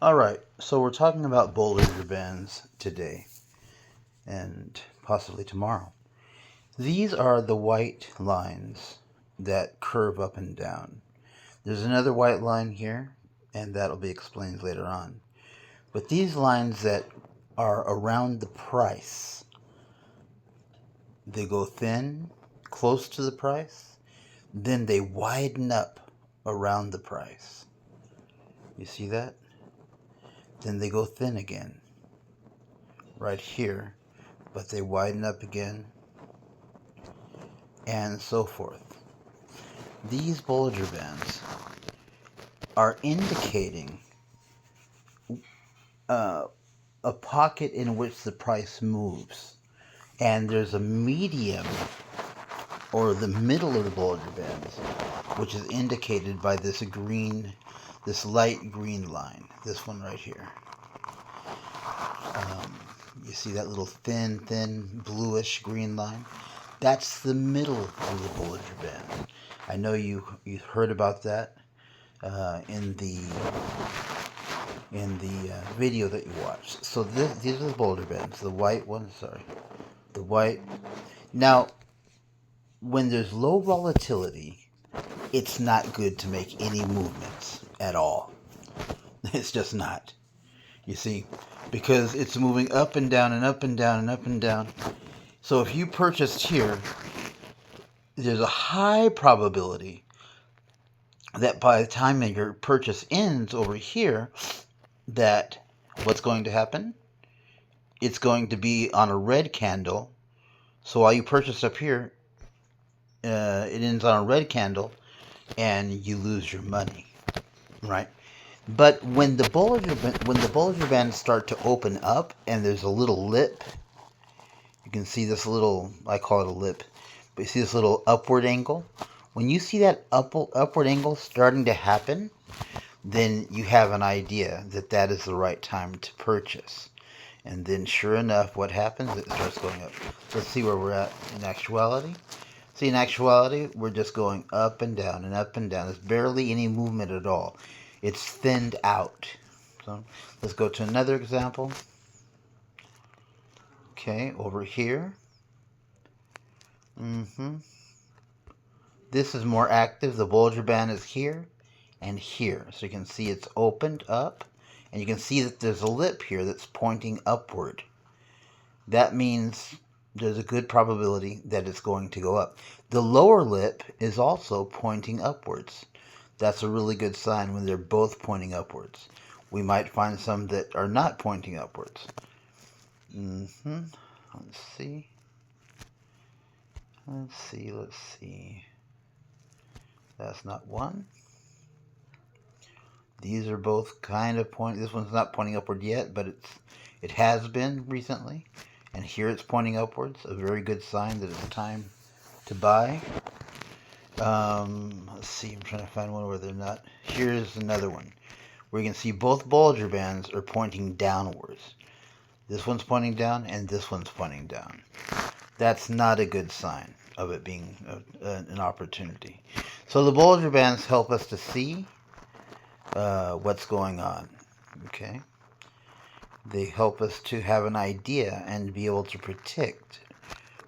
All right, so we're talking about Bollinger Bands today and possibly tomorrow. These are the white lines that curve up and down. There's another white line here, and that'll be explained later on. But these lines that are around the price, they go thin, close to the price, then they widen up around the price. You see that? Then they go thin again, right here, but they widen up again, and so forth. These Bollinger Bands are indicating uh, a pocket in which the price moves. And there's a medium, or the middle of the Bollinger Bands, which is indicated by this green, this light green line, this one right here. You see that little thin, bluish green line? That's the middle of the Bollinger Band. I know you heard about that in the video that you watched. So these are the Bollinger Bands. The white ones, sorry. The white. Now, when there's low volatility, it's not good to make any movements at all. It's just not. You see, because it's moving up and down and up and down and up and down. So if you purchased here, there's a high probability that by the time that your purchase ends over here, that what's going to happen? It's going to be on a red candle. So while you purchased up here, it ends on a red candle, and you lose your money, right? But when the Bollinger Bands start to open up, and there's a little lip, you can see this little, I call it a lip, but you see this little upward angle. When you see that upward angle starting to happen, then you have an idea that that is the right time to purchase. And then sure enough, what happens? It starts going up. Let's see where we're at in actuality. See, in actuality, we're just going up and down and up and down. There's barely any movement at all. It's thinned out. So let's go to another example. Okay, over here. This is more active. The Bollinger Band is here and here. So you can see it's opened up. And you can see that there's a lip here that's pointing upward. That means there's a good probability that it's going to go up. The lower lip is also pointing upwards. That's a really good sign when they're both pointing upwards. We might find some that are not pointing upwards. Let's see. Let's see. That's not one. These are both kind of pointing. This one's not pointing upward yet, but it has been recently. And here it's pointing upwards, a very good sign that it's time to buy. Let's see, I'm trying to find one where they're not. Here's another one where you can see both Bollinger Bands are pointing downwards. This one's pointing down and this one's pointing down. That's not a good sign of it being an opportunity. So the Bollinger Bands help us to see what's going on. Okay? They help us to have an idea and be able to predict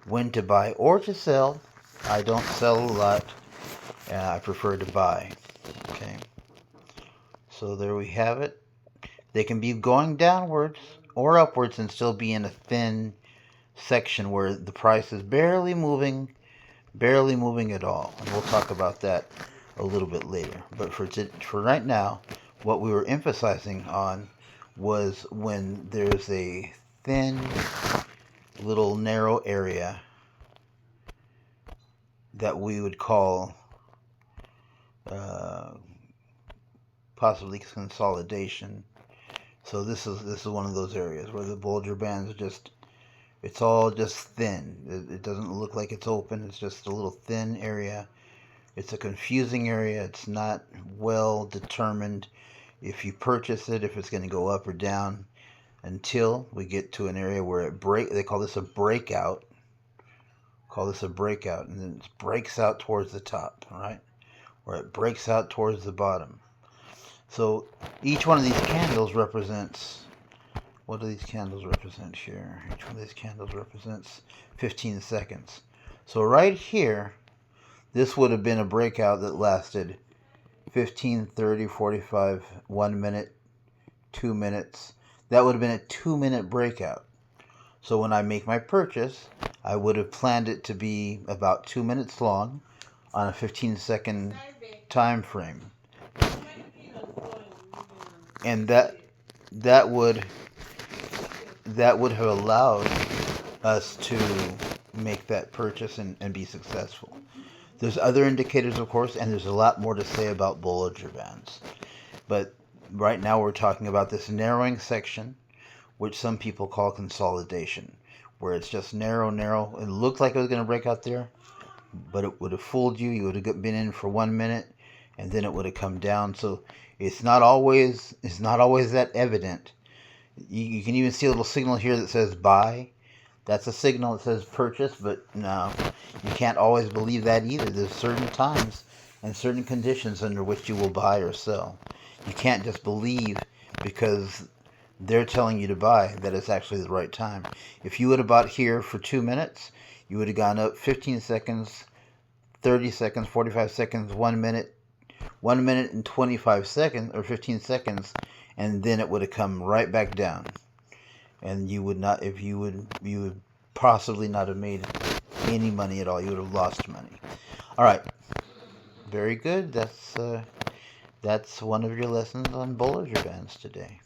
when to buy or to sell. I don't sell a lot. I prefer to buy. Okay. So there we have it. They can be going downwards or upwards and still be in a thin section where the price is barely moving at all. And we'll talk about that a little bit later. But for right now, what we were emphasizing on was when there's a thin, little narrow area that we would call possibly consolidation. So this is one of those areas where the Bollinger Bands are it's all just thin. It doesn't look like it's open. It's just a little thin area. It's a confusing area. It's not well determined if you purchase it, if it's going to go up or down, until we get to an area where they call this a breakout. And then it breaks out towards the top, right? Where it breaks out towards the bottom. So each one of these candles represents, what do these candles represent here? Each one of these candles represents 15 seconds. So right here, this would have been a breakout that lasted 15, 30, 45, 1 minute, 2 minutes. That would have been a 2-minute breakout. So when I make my purchase, I would have planned it to be about 2 minutes long on a 15-second time frame. And that would have allowed us to make that purchase and be successful. There's other indicators, of course, and there's a lot more to say about Bollinger Bands. But right now we're talking about this narrowing section, which some people call consolidation, where it's just narrow. It looked like it was going to break out there, but it would have fooled you. You would have been in for 1 minute, and then it would have come down. So it's not always that evident. You can even see a little signal here that says buy. That's a signal that says purchase, but no, you can't always believe that either. There's certain times and certain conditions under which you will buy or sell. You can't just believe because they're telling you to buy that it's actually the right time. If you would have bought here for 2 minutes, you would have gone up 15 seconds, 30 seconds, 45 seconds, 1 minute, 1 minute and 25 seconds or 15 seconds, and then it would have come right back down. And you would possibly not have made any money at all. You would have lost money. All right, very good. That's one of your lessons on Bollinger Bands today.